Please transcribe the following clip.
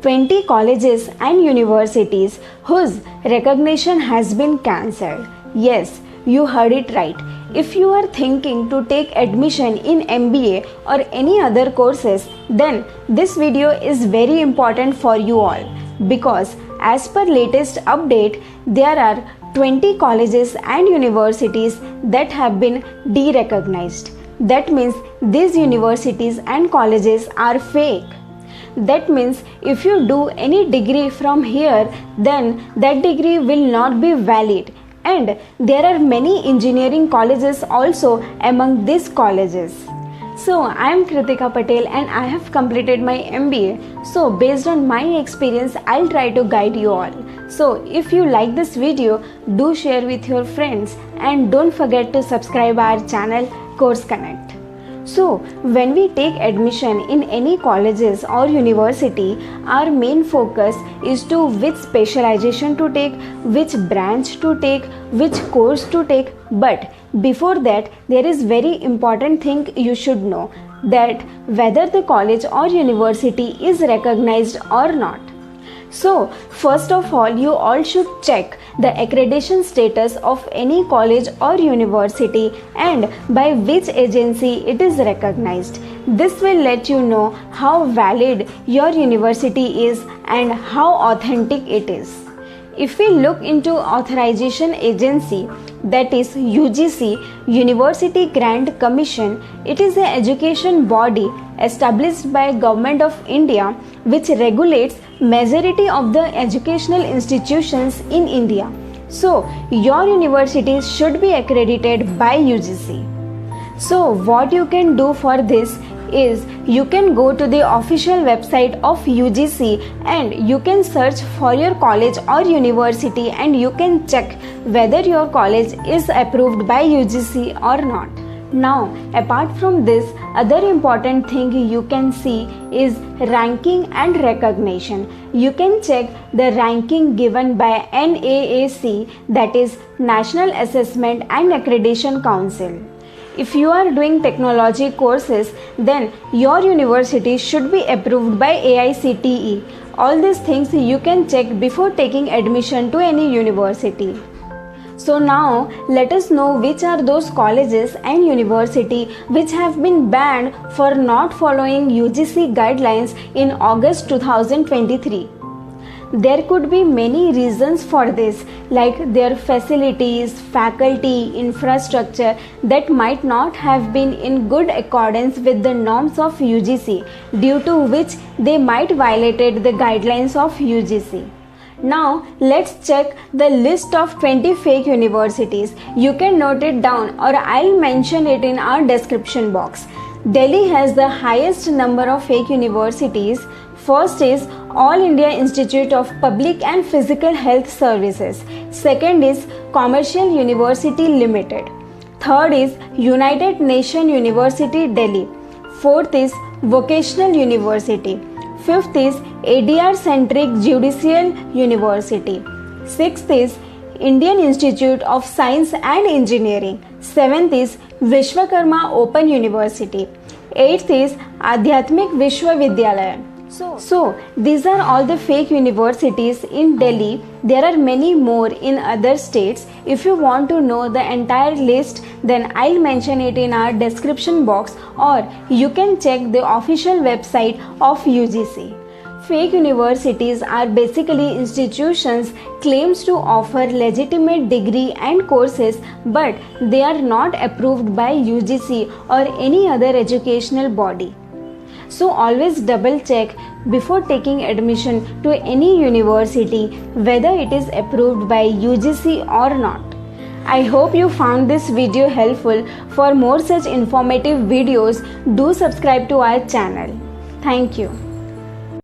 20 colleges and universities whose recognition has been cancelled. Yes, you heard it right. If you are thinking to take admission in MBA or any other courses, then this video is very important for you all, because as per latest update, there are 20 colleges and universities that have been de-recognized. That means these universities and colleges are fake. That means if you do any degree from here, then that degree will not be valid. And there are many engineering colleges also among these colleges. So I am Kritika Patel and I have completed my MBA. So based on my experience, I'll try to guide you all. So if you like this video, do share with your friends and don't forget to subscribe our channel Course Connect. So when we take admission in any colleges or university, our main focus is to which specialization to take, which branch to take, which course to take. But before that, there is very important thing you should know, that whether the college or university is recognized or not. So first of all, you all should check the accreditation status of any college or university and by which agency it is recognized. This will let you know how valid your university is and how authentic it is. If we look into authorization agency, that is UGC, University Grant Commission, it is an education body established by Government of India which regulates majority of the educational institutions in India. So your universities should be accredited by UGC. So what you can do for this is you can go to the official website of UGC and you can search for your college or university and you can check whether your college is approved by UGC or not. Now, apart from this, other important thing you can see is ranking and recognition. You can check the ranking given by NAAC, that is National Assessment and Accreditation Council. If you are doing technology courses, then your university should be approved by AICTE. All these things you can check before taking admission to any university. So now let us know which are those colleges and university which have been banned for not following UGC guidelines in August 2023. There could be many reasons for this, like their facilities, faculty, infrastructure that might not have been in good accordance with the norms of UGC, due to which they might violated the guidelines of UGC. Now let's check the list of 20 fake universities. You can note it down or I'll mention it in our description box. Delhi has the highest number of fake universities. First is All India Institute of Public and Physical Health Services. Second is Commercial University Limited. Third is United Nations University Delhi. Fourth is Vocational University. Fifth is ADR Centric Judicial University. Sixth is Indian Institute of Science and Engineering. Seventh is Vishwakarma Open University. Eighth is Adhyatmik Vishwavidyalaya. So these are all the fake universities in Delhi. There are many more in other states. If you want to know the entire list, then I'll mention it in our description box, or you can check the official website of UGC. Fake universities are basically institutions claims to offer legitimate degree and courses, but they are not approved by UGC or any other educational body. So always double check before taking admission to any university whether it is approved by UGC or not. I hope you found this video helpful. For more such informative videos, do subscribe to our channel. Thank you.